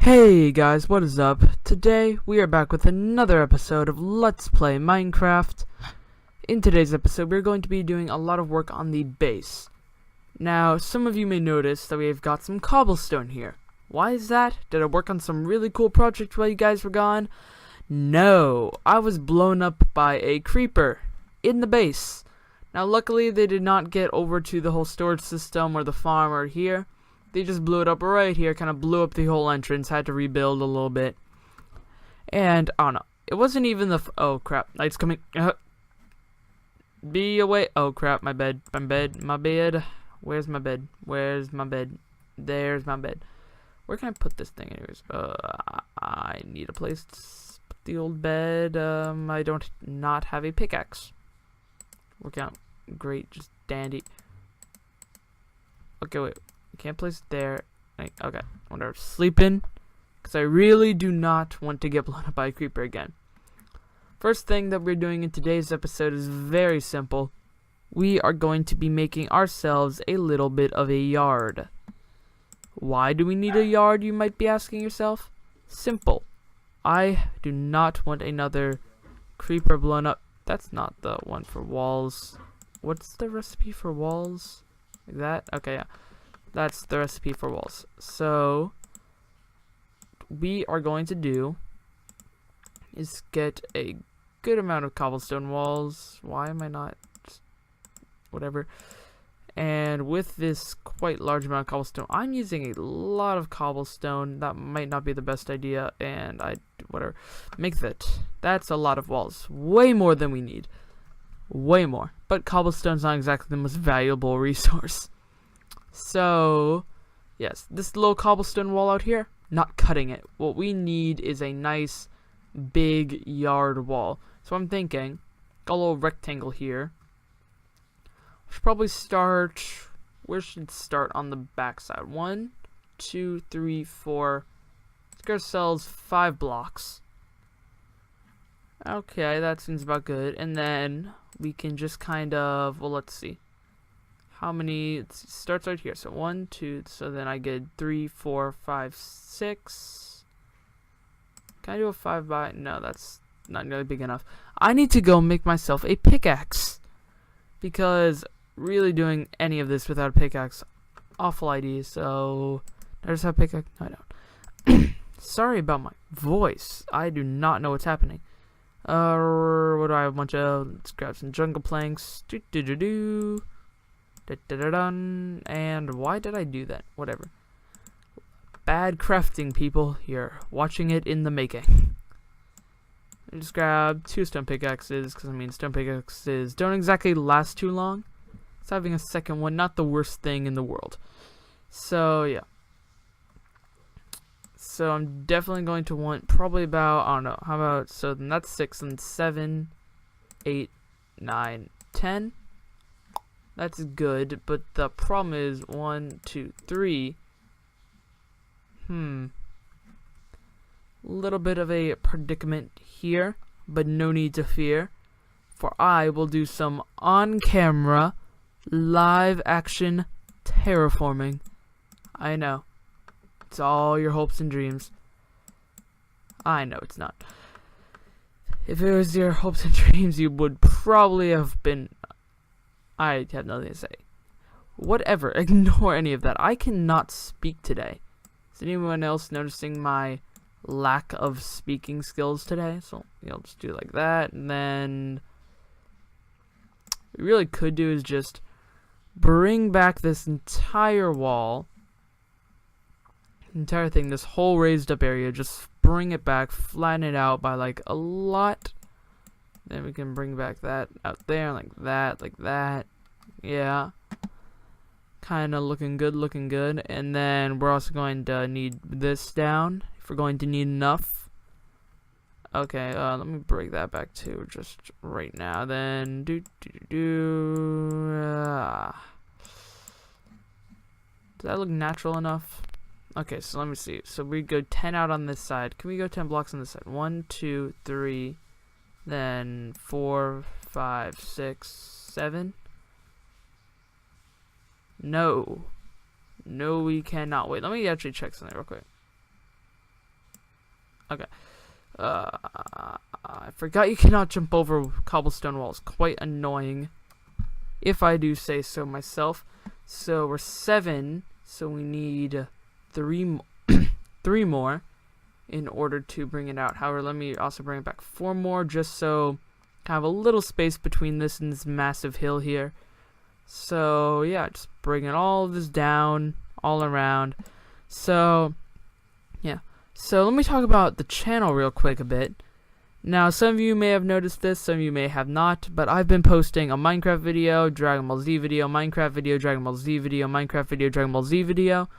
Hey guys, what is up? Today we are back with another episode of Let's Play Minecraft. In today's episode we're going to be doing a lot of work on the base. Now, some of you may notice that we've got some cobblestone here. Why is that? Did I work on some really cool project while you guys were gone? No, I was blown up by a creeper in the base. Now luckily they did not get over to the whole storage system or the farm or here. They just blew it up right here, kind of blew up the whole entrance, had to rebuild a little bit. And, I don't know, it wasn't even the oh crap, night's coming. Be away. Oh crap, my bed. Where's my bed? There's my bed. Where can I put this thing anyways? I need a place to put the old bed. I don't not have a pickaxe. Working out great, just dandy. Okay, wait. Can't place it there. Okay, whatever. Sleeping, because I really do not want to get blown up by a creeper again. First thing that we're doing in today's episode is very simple. We are going to be making ourselves a little bit of a yard. Why do we need a yard, you might be asking yourself? Simple. I do not want another creeper blown up. That's not the one for walls. What's the recipe for walls? Like that? Okay, yeah. That's the recipe for walls. So, we are going to do is get a good amount of cobblestone walls. Why am I not? Just whatever. And with this quite large amount of cobblestone, I'm using a lot of cobblestone. That might not be the best idea. And whatever. Make that. That's a lot of walls. Way more than we need. Way more. But cobblestone's not exactly the most valuable resource. So, yes, this little cobblestone wall out here, not cutting it. What we need is a nice, big yard wall. So I'm thinking, got a little rectangle here. We should probably start, where should it start on the back side? 1, 2, 3, 4. Let's get ourselves 5 blocks. Okay, that seems about good. And then we can just kind of, well, let's see. How many? It starts right here. So 1, 2. So then I get 3, 4, 5, 6. Can I do a 5 by? No, that's not really big enough. I need to go make myself a pickaxe, because really doing any of this without a pickaxe, awful idea. So I just have a pickaxe. No, I don't. Sorry about my voice. I do not know what's happening. What do I have? A bunch of. Let's grab some jungle planks. And why did I do that? Whatever. Bad crafting, people. You're watching it in the making. I just grabbed 2 stone pickaxes, because I mean stone pickaxes don't exactly last too long. So having a second one, not the worst thing in the world. So yeah. So I'm definitely going to want probably about, I don't know, how about, so then that's 6 and 7, 8, 9, 10. That's good, but the problem is 1, 2, 3. Little bit of a predicament here, but no need to fear, for I will do some on-camera, live-action terraforming. I know. It's all your hopes and dreams. I know it's not. If it was your hopes and dreams, you would probably have been... I have nothing to say. Whatever, ignore any of that. I cannot speak today. Is anyone else noticing my lack of speaking skills today? So, just do it like that. And then what we really could do is just bring back this entire wall. Entire thing, this whole raised up area. Just bring it back, flatten it out by like a lot. Then we can bring back that out there, like that. Yeah. Kind of looking good. And then we're also going to need this down, if we're going to need enough. Okay, let me break that back too, just right now. Then, Does that look natural enough? Okay, so let me see. So we go 10 out on this side. Can we go 10 blocks on this side? 1, 2, 3... Then 4, 5, 6, 7. No, we cannot. Wait, let me actually check something real quick. Okay. I forgot you cannot jump over cobblestone walls. Quite annoying, if I do say so myself. So we're 7, so we need 3 3 more in order to bring it out. However, let me also bring it back 4 more, just so I have a little space between this and this massive hill here. So yeah, just bringing all of this down all around. So yeah, so let me talk about the channel real quick a bit. Now, some of you may have noticed this, some of you may have not, but I've been posting a Minecraft video, Dragon Ball Z video, Minecraft video, Dragon Ball Z video, Minecraft video, Dragon Ball Z video,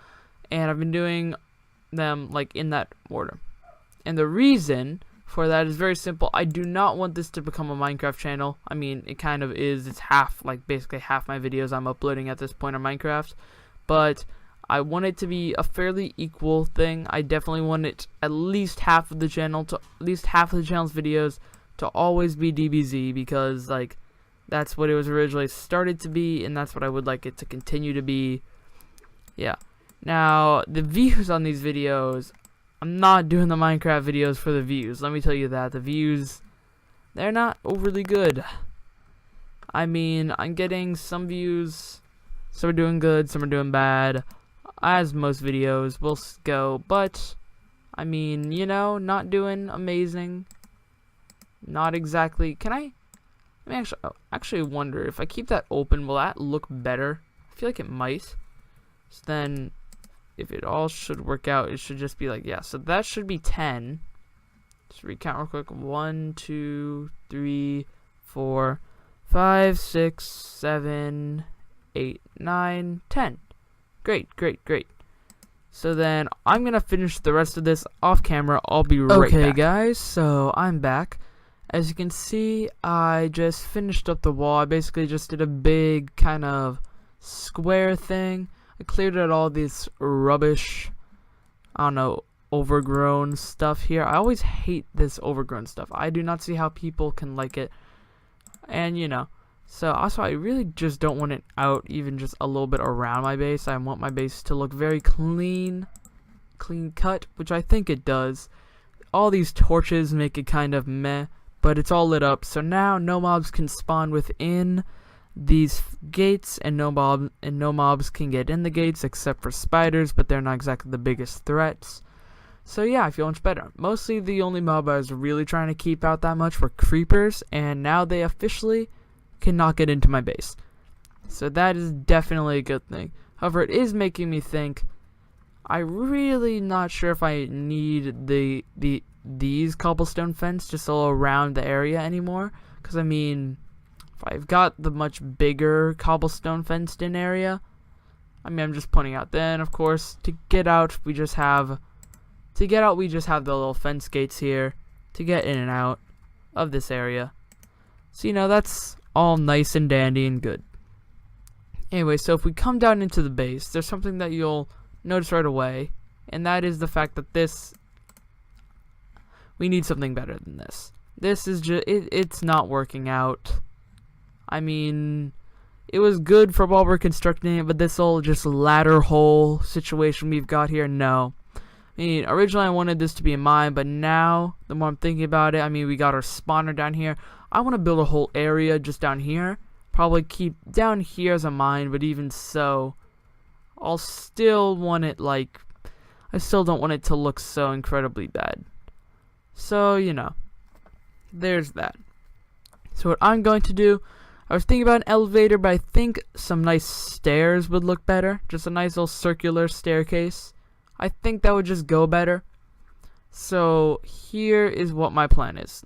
and I've been doing them like in that order. And the reason for that is very simple. I do not want this to become a Minecraft channel. I mean, it kind of is. It's half, like basically half my videos I'm uploading at this point on Minecraft, but I want it to be a fairly equal thing. I definitely want it at least half of the channel to at least half of the channel's videos to always be DBZ, because like that's what it was originally started to be, and that's what I would like it to continue to be. Yeah. Now, the views on these videos, I'm not doing the Minecraft videos for the views. Let me tell you that. The views, they're not overly good. I mean, I'm getting some views. Some are doing good, some are doing bad, as most videos will go, but I mean, you know, not doing amazing. Not exactly. Can I actually wonder if I keep that open, will that look better? I feel like it might. So then, if it all should work out, it should just be like, yeah, so that should be 10. Just recount real quick. 1, 2, 3, 4, 5, 6, 7, 8, 9, 10. Great. So then I'm gonna finish the rest of this off camera. I'll be right back. Okay, guys, so I'm back. As you can see, I just finished up the wall. I basically just did a big kind of square thing. I cleared out all this rubbish, I don't know, overgrown stuff here. I always hate this overgrown stuff. I do not see how people can like it. And you know, so also I really just don't want it out even just a little bit around my base. I want my base to look very clean cut, which I think it does. All these torches make it kind of meh, but it's all lit up. So now no mobs can spawn within these gates, and no mobs can get in the gates except for spiders, but they're not exactly the biggest threats. So yeah, I feel much better. Mostly the only mob I was really trying to keep out that much were creepers, and now they officially cannot get into my base. So that is definitely a good thing. However, it is making me think, I'm really not sure if I need these cobblestone fence just all around the area anymore. Because I mean, if I've got the much bigger cobblestone fenced in area, I mean, I'm just pointing out. Then of course, to get out we just have the little fence gates here to get in and out of this area. So you know, that's all nice and dandy and good. Anyway, so if we come down into the base, there's something that you'll notice right away, and that is the fact that we need something better than this. This is just, it's not working out. I mean, it was good for while we're constructing it, but this whole just ladder hole situation we've got here, no. I mean, originally I wanted this to be a mine, but now, the more I'm thinking about it, I mean, we got our spawner down here. I want to build a whole area just down here. Probably keep down here as a mine, but even so, I'll still want it like, I still don't want it to look so incredibly bad. So, you know, there's that. So what I'm going to do, I was thinking about an elevator, but I think some nice stairs would look better. Just a nice little circular staircase. I think that would just go better. So here is what my plan is.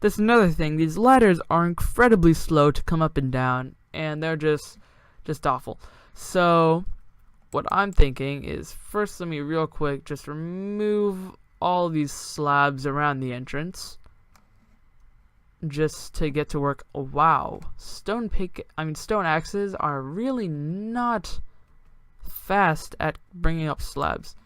That's another thing, these ladders are incredibly slow to come up and down, and they're just awful. So what I'm thinking is, first let me real quick just remove all these slabs around the entrance just to get to work. Oh, wow, stone axes are really not fast at bringing up slabs.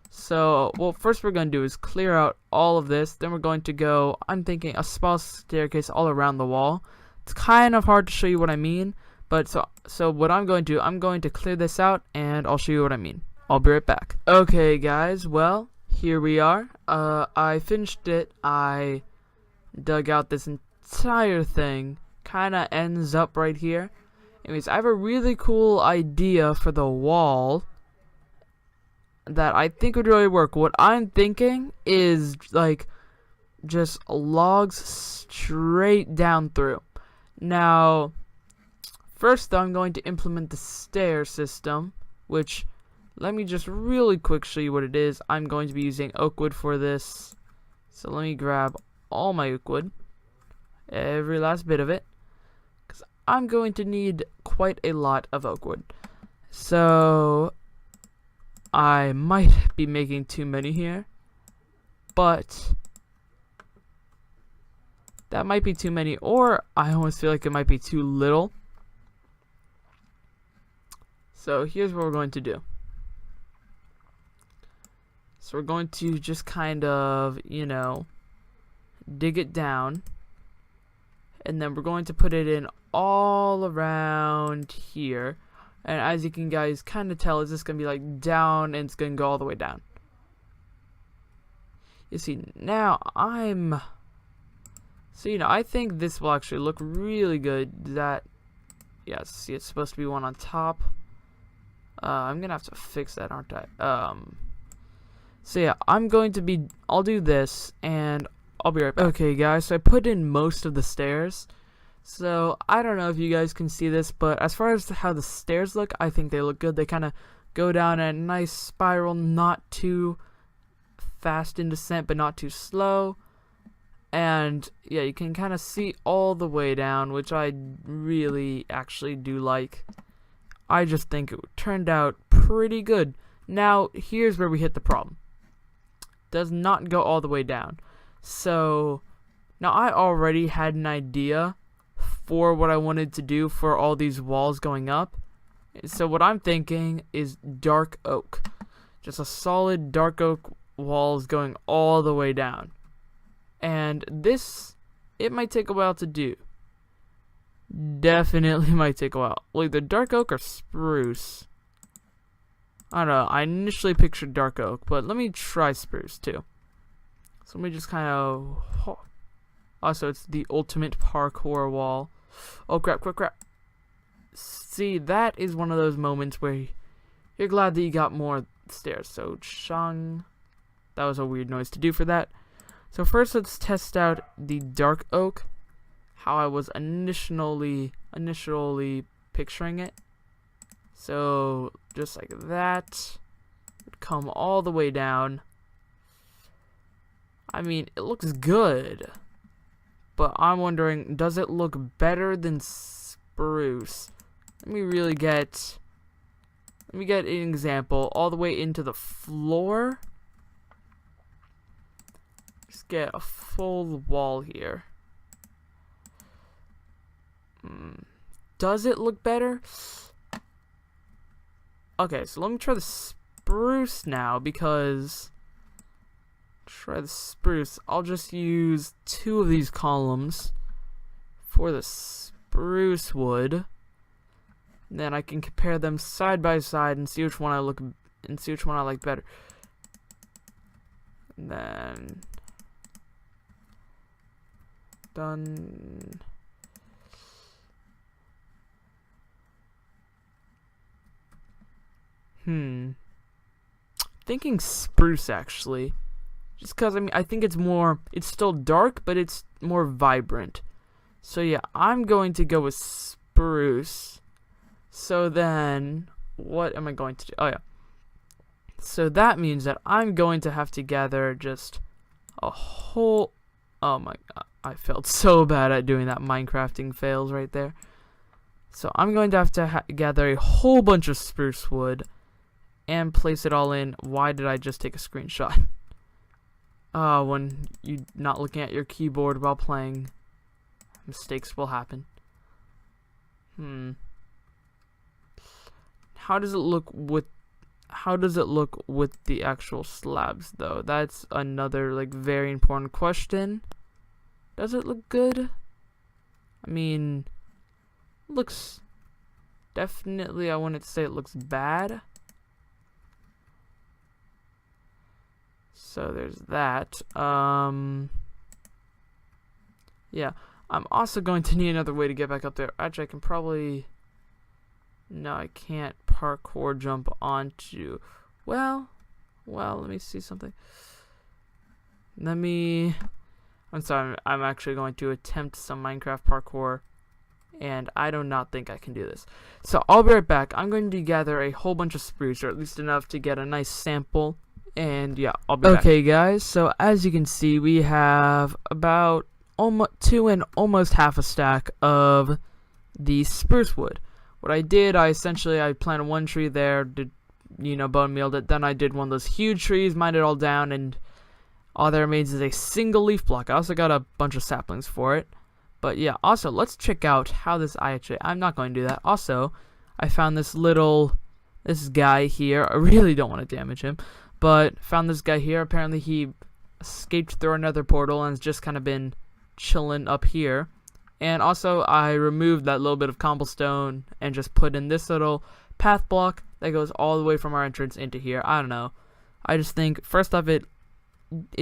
So what first we're going to do is clear out all of this, then we're going to go, I'm thinking, a small staircase all around the wall. It's kind of hard to show you what I mean, but so what I'm going to do, I'm going to clear this out and I'll show you what I mean. I'll be right back. Okay guys, well, here we are. I finished it. I dug out this entire thing. Kinda ends up right here. Anyways, I have a really cool idea for the wall that I think would really work. What I'm thinking is like just logs straight down through. Now, first though, I'm going to implement the stair system, which let me just really quick show you what it is. I'm going to be using oak wood for this. So let me grab all my oak wood, every last bit of it, because I'm going to need quite a lot of oak wood. So I might be making too many here, but that might be too many, or I almost feel like it might be too little. So here's what we're going to do. So we're going to just kind of, dig it down. And then we're going to put it in all around here. And as you can guys kind of tell, it's just going to be like down, and it's going to go all the way down. You see, now I think this will actually look really good. Yes, see, it's supposed to be one on top. I'm going to have to fix that, aren't I? So yeah, I'll do this, and I'll be right back. Okay guys, so I put in most of the stairs. So I don't know if you guys can see this, but as far as how the stairs look, I think they look good. They kind of go down a nice spiral, not too fast in descent, but not too slow. And yeah, you can kind of see all the way down, which I really actually do like. I just think it turned out pretty good. Now, here's where we hit the problem. Does not go all the way down. So, now I already had an idea for what I wanted to do for all these walls going up. So what I'm thinking is dark oak. Just a solid dark oak walls going all the way down. And this, it might take a while to do. Definitely might take a while. Well, either dark oak or spruce. I don't know. I initially pictured dark oak, but let me try spruce too. So let me just kind of... Also, it's the ultimate parkour wall. Oh, crap. See, that is one of those moments where you're glad that you got more stairs. So, Shang... That was a weird noise to do for that. So first, let's test out the dark oak. How I was initially picturing it. So, just like that. It'd come all the way down. I mean, it looks good. But I'm wondering, does it look better than spruce? Let me get an example all the way into the floor. Just get a full wall here. Does it look better? Okay, so let me try the spruce now, because... Try the spruce. I'll just use 2 of these columns for the spruce wood. And then I can compare them side by side and see which one I like better. And then done. Thinking spruce actually. Just because, I think it's still dark, but it's more vibrant. So yeah, I'm going to go with spruce. So then, what am I going to do? Oh yeah. So that means that I'm going to have to gather just a whole... Oh my god, I felt so bad at doing that Minecrafting fails right there. So I'm going to have to gather a whole bunch of spruce wood and place it all in. Why did I just take a screenshot? When you're not looking at your keyboard while playing, mistakes will happen. How does it look with the actual slabs though? That's another very important question. Does it look good? I mean, looks definitely, I wouldn't say it looks bad. So there's that. Yeah, I'm also going to need another way to get back up there. Actually, I can probably... No, I can't parkour jump onto... Well, let me see something. I'm sorry, I'm actually going to attempt some Minecraft parkour, and I do not think I can do this. So I'll be right back. I'm going to gather a whole bunch of spruce, or at least enough to get a nice sample, and yeah, I'll be back. Okay, guys, so as you can see, we have about almost half a stack of the spruce wood. What I did, I planted one tree there, did, bone mealed it, then I did one of those huge trees, mined it all down, and all that remains is a single leaf block. I also got a bunch of saplings for it. But yeah, also, let's check out how I'm not going to do that. Also, I found this guy here. I really don't want to damage him, but found this guy here. Apparently he escaped through another portal and has just kind of been chilling up here. And also, I removed that little bit of cobblestone and just put in this little path block that goes all the way from our entrance into here. I don't know. I just think, first off, it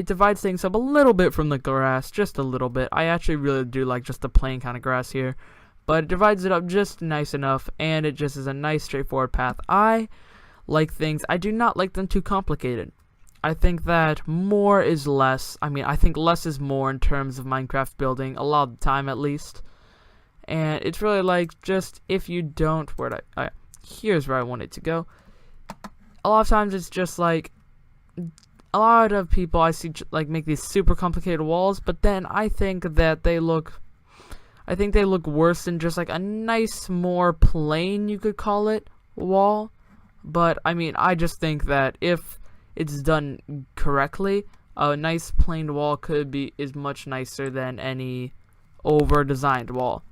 divides things up a little bit from the grass, just a little bit. I actually really do like just the plain kind of grass here, but it divides it up just nice enough, and it just is a nice straightforward path. I like things, I do not like them too complicated. I think that more is less. I mean, I think less is more in terms of Minecraft building, a lot of the time at least. And it's really like, just if you don't, here's where I want it to go. A lot of times it's just like, a lot of people I see like make these super complicated walls, but then I think that they look worse than just like a nice, more plain, you could call it, wall. But I mean, I just think that if it's done correctly, a nice plain wall is much nicer than any over-designed wall.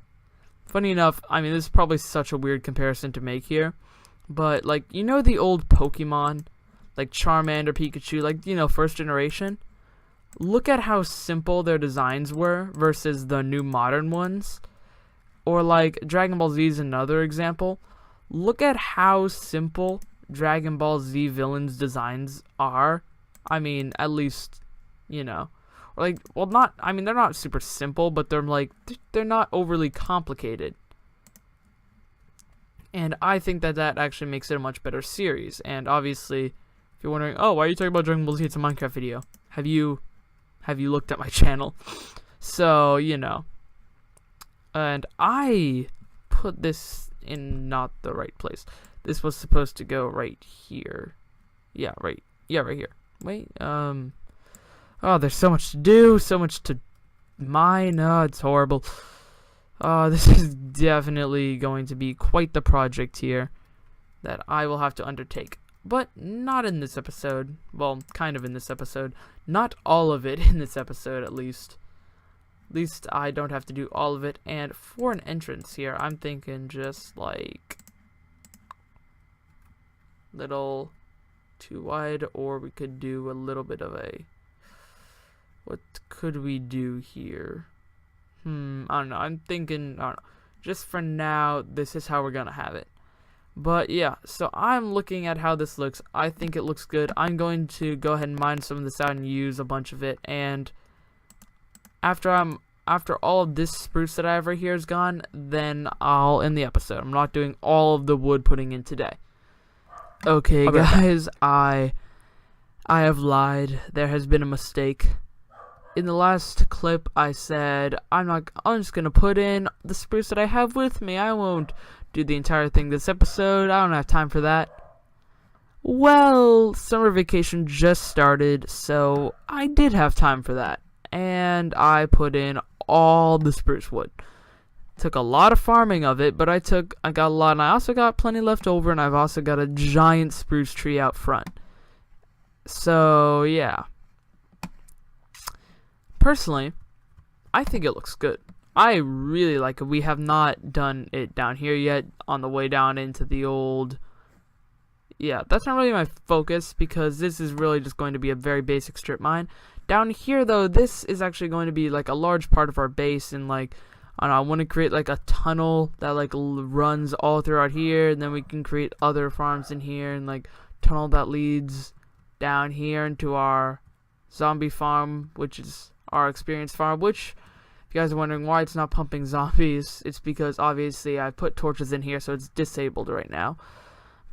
Funny enough, I mean, this is probably such a weird comparison to make here, but like, the old Pokemon, like Charmander, Pikachu, like, first generation? Look at how simple their designs were versus the new modern ones. Or like Dragon Ball Z is another example. Look at how simple Dragon Ball Z villains' designs are. I mean, at least, or like, well, they're not super simple, but they're not overly complicated. And I think that actually makes it a much better series. And obviously, if you're wondering, oh, why are you talking about Dragon Ball Z? It's a Minecraft video. Have you looked at my channel? So, And I put this in not the right place. This was supposed to go right here. Yeah, right here. Wait, oh, there's so much to do, so much to mine. Oh, it's horrible. This is definitely going to be quite the project here that I will have to undertake. But not in this episode. Well, kind of in this episode. Not all of it in this episode, at least. At least I don't have to do all of it. And for an entrance here, I'm thinking just like little too wide, or we could do a little bit of a... What could we do here? I don't know. I'm thinking, I don't know. Just for now, this is how we're gonna have it. But yeah, so I'm looking at how this looks. I think it looks good. I'm going to go ahead and mine some of this out and use a bunch of it. And after all of this spruce that I have right here is gone, then I'll end the episode. I'm not doing all of the wood putting in today. Okay, guys, I have lied. There has been a mistake. In the last clip, I said I'm just gonna put in the spruce that I have with me. I won't do the entire thing this episode. I don't have time for that. Well, summer vacation just started, so I did have time for that. And I put in all the spruce wood. Took a lot of farming of it, but I got a lot, and I also got plenty left over, and I've also got a giant spruce tree out front. So, yeah. Personally, I think it looks good. I really like it. We have not done it down here yet on the way down into the old... Yeah, that's not really my focus because this is really just going to be a very basic strip mine. Down here, though, this is actually going to be like a large part of our base, and like, I don't know, I want to create like a tunnel that like runs all throughout here, and then we can create other farms in here, and like tunnel that leads down here into our zombie farm, which is our experience farm, which, if you guys are wondering why it's not pumping zombies, it's because obviously I put torches in here, so it's disabled right now.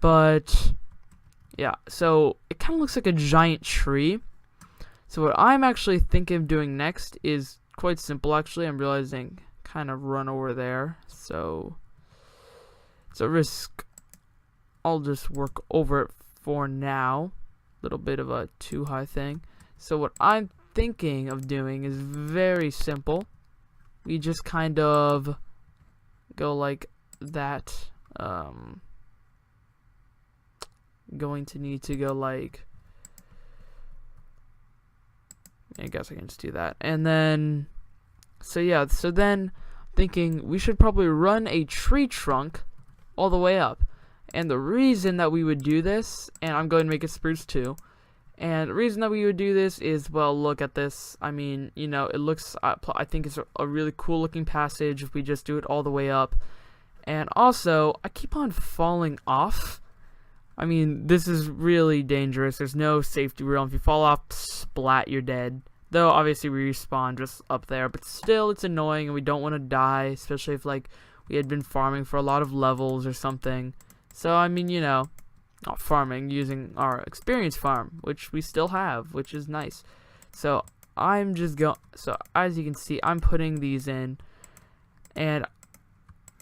But yeah, so it kind of looks like a giant tree. So what I'm actually thinking of doing next is quite simple, actually. I'm realizing kind of run over there, so it's a risk. I'll just work over it for now. Little bit of a too high thing. So what I'm thinking of doing is very simple. We just kind of go like that. Going to need to go like, I guess I can just do that. And then, so yeah, so then thinking we should probably run a tree trunk all the way up. And the reason that we would do this, and I'm going to make it spruce too, and the reason that we would do this is, well, look at this. I mean, you know, it looks, I think it's a really cool looking passage if we just do it all the way up. And also, I keep on falling off. I mean, this is really dangerous. There's no safety rule. If you fall off, splat, you're dead. Though, obviously, we respawn just up there. But still, it's annoying, and we don't want to die. Especially if, like, we had been farming for a lot of levels or something. So, I mean, you know, not farming, using our experience farm, which we still have, which is nice. So, I'm just going... So, as you can see, I'm putting these in. And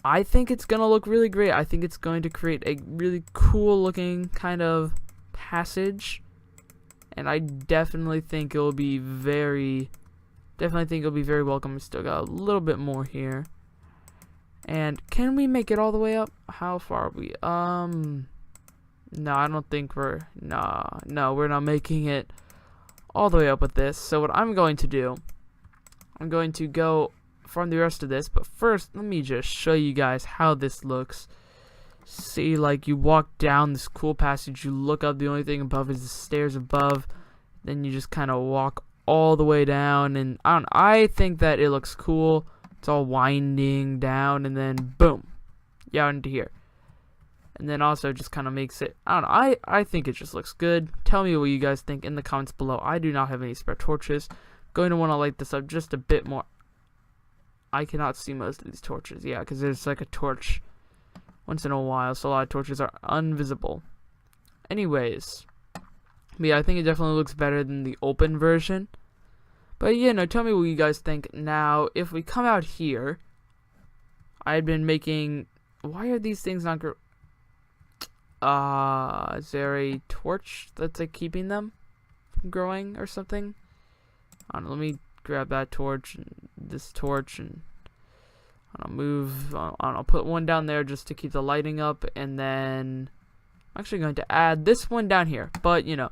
I think it's going to look really great. I think it's going to create a really cool looking kind of passage. And I definitely think it'll be very welcome. We still got a little bit more here. And can we make it all the way up? How far are we? No, I don't think we're, no, we're not making it all the way up with this. So what I'm going to do, I'm going to go farm the rest of this, but first let me just show you guys how this looks. See, like, you walk down this cool passage, you look up, the only thing above is the stairs above, then you just kind of walk all the way down, and I think that it looks cool. It's all winding down, and then boom, yeah, into here. And then also just kind of makes it, I don't know, I think it just looks good. Tell me what you guys think in the comments below. I do not have any spare torches. Going to want to light this up just a bit more. I cannot see most of these torches, yeah, because there's like a torch once in a while, so a lot of torches are invisible. Anyways, yeah, I think it definitely looks better than the open version. But yeah, no, tell me what you guys think. Now, if we come out here, I've been making, why are these things not is there a torch that's like keeping them from growing or something? I don't know, let me grab that torch and this torch, and I'll move, I'll put one down there just to keep the lighting up, and then I'm actually going to add this one down here. But, you know,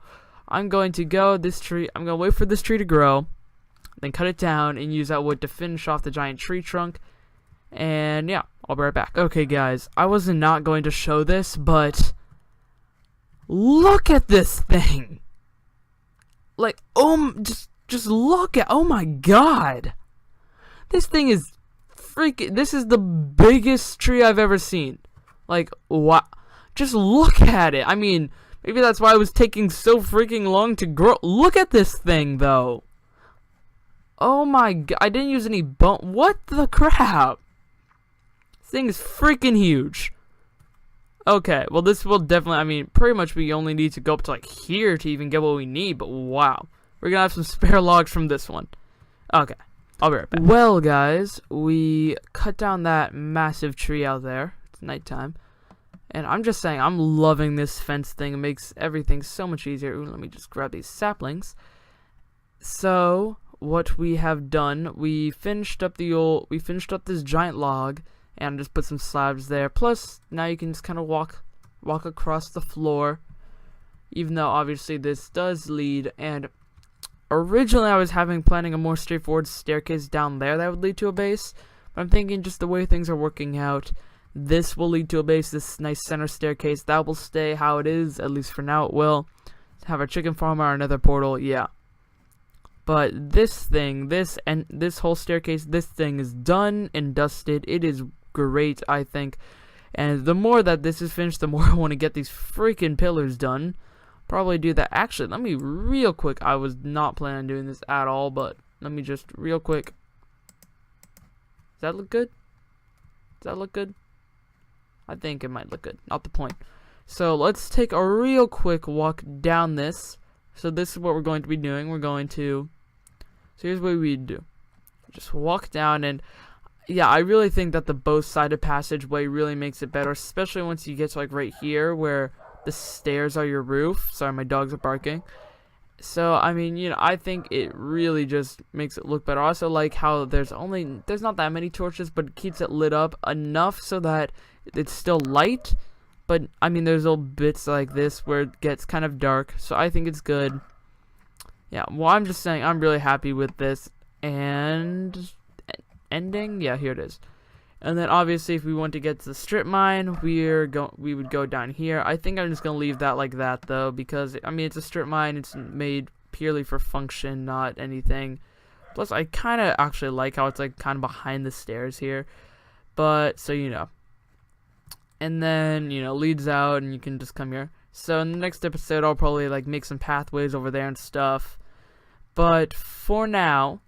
I'm going to go this tree, I'm going to wait for this tree to grow, then cut it down and use that wood to finish off the giant tree trunk. And yeah, I'll be right back. Okay, guys, I was not going to show this, but look at this thing. Like, just look at, oh my god. This thing is freaking, this is the biggest tree I've ever seen. Like, what? Just look at it. I mean, maybe that's why it was taking so freaking long to grow. Look at this thing, though. Oh my god, I didn't use any bone. What the crap? This thing is freaking huge. Okay, well, this will definitely, I mean, pretty much we only need to go up to like here to even get what we need, but wow. We're gonna have some spare logs from this one. Okay, I'll be right back. Well, guys, we cut down that massive tree out there. It's nighttime. And I'm just saying, I'm loving this fence thing. It makes everything so much easier. Ooh, let me just grab these saplings. So, what we have done, we finished up this giant log, and just put some slabs there. Plus, now you can just kind of walk across the floor, even though obviously this does lead. And originally, I was planning a more straightforward staircase down there that would lead to a base. But I'm thinking just the way things are working out, this will lead to a base. This nice center staircase that will stay how it is, at least for now. It will have our chicken farm, our nether portal, yeah. But this thing, this whole staircase, this thing is done and dusted. It is great, I think. And the more that this is finished, the more I want to get these freaking pillars done. probably do that. Actually, let me real quick. I was not planning on doing this at all, but let me just real quick. Does that look good? Does that look good? I think it might look good. Not the point. So let's take a real quick walk down this. So this is what we're going to be doing. We're going to. So here's what we do. Just walk down, and yeah, I really think that the both-sided passageway really makes it better, especially once you get to like right here where the stairs are your roof. Sorry, my dogs are barking. So I mean, you know, I think it really just makes it look better. I also like how there's not that many torches, but it keeps it lit up enough so that it's still light. But I mean, there's little bits like this where it gets kind of dark, so I think it's good. Yeah, well, I'm just saying I'm really happy with this. And ending, yeah, here it is. And then obviously, if we want to get to the strip mine, we would go down here. I think I'm just gonna leave that like that though, because I mean it's a strip mine. It's made purely for function, not anything. Plus, I kind of actually like how it's like kind of behind the stairs here. But so you know. And then, you know, leads out, and you can just come here. So in the next episode, I'll probably like make some pathways over there and stuff. But for now,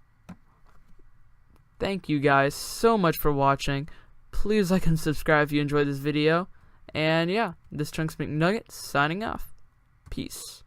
thank you guys so much for watching. Please like and subscribe if you enjoyed this video. And yeah, this Chunks McNugget signing off. Peace.